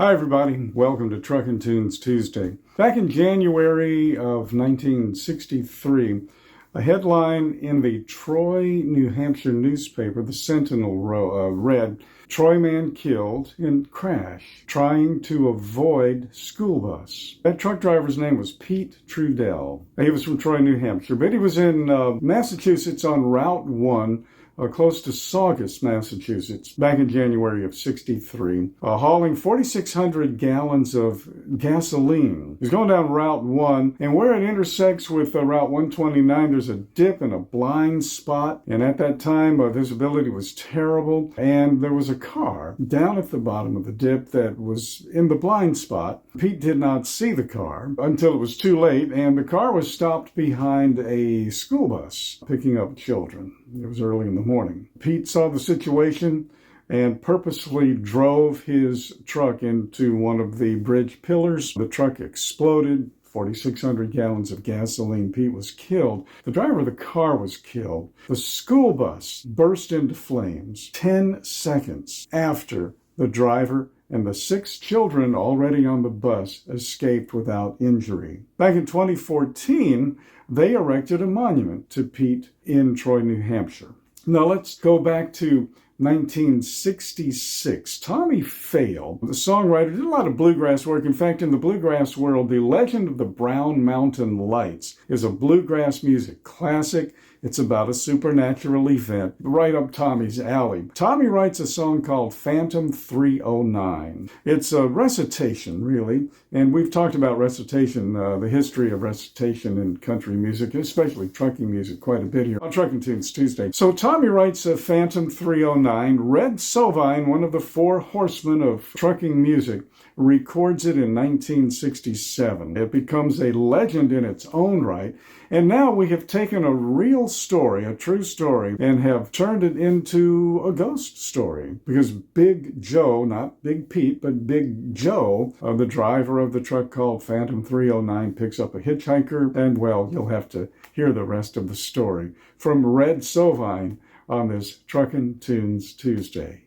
Hi, everybody. Welcome to Truckin' Tunes Tuesday. Back in January of 1963, a headline in the Troy, New Hampshire newspaper, the Sentinel, read, "Troy man killed in crash trying to avoid school bus." That truck driver's name was Pete Trudell. He was from Troy, New Hampshire, but he was in Massachusetts on Route 1, close to Saugus, Massachusetts, back in January of 63, hauling 4,600 gallons of gasoline. He's going down Route 1, and where it intersects with Route 129, there's a dip and a blind spot, and at that time, visibility was terrible, and there was a car down at the bottom of the dip that was in the blind spot. Pete did not see the car until it was too late, and the car was stopped behind a school bus picking up children. It was early in the morning. Pete saw the situation and purposefully drove his truck into one of the bridge pillars. The truck exploded. 4,600 gallons of gasoline. Pete was killed. The driver of the car was killed. The school bus burst into flames 10 seconds after the driver and the 6 children already on the bus escaped without injury. Back in 2014, they erected a monument to Pete in Troy, New Hampshire. Now let's go back to 1966. Tommy Fail, the songwriter, did a lot of bluegrass work. In fact, in the bluegrass world, The Legend of the Brown Mountain Lights is a bluegrass music classic. It's about a supernatural event right up Tommy's alley. Tommy writes a song called Phantom 309. It's a recitation, really, and we've talked about recitation, the history of recitation in country music, especially trucking music, quite a bit here on Truckin' Tunes Tuesday. So Tommy writes a Phantom 309. Red Sovine, one of the 4 horsemen of trucking music, records it in 1967. It becomes a legend in its own right, and now we have taken a real story, a true story, and have turned it into a ghost story. Because Big Joe, not Big Pete, but Big Joe, the driver of the truck called Phantom 309, picks up a hitchhiker, and, well, you'll have to hear the rest of the story from Red Sovine on this Truckin' Tunes Tuesday.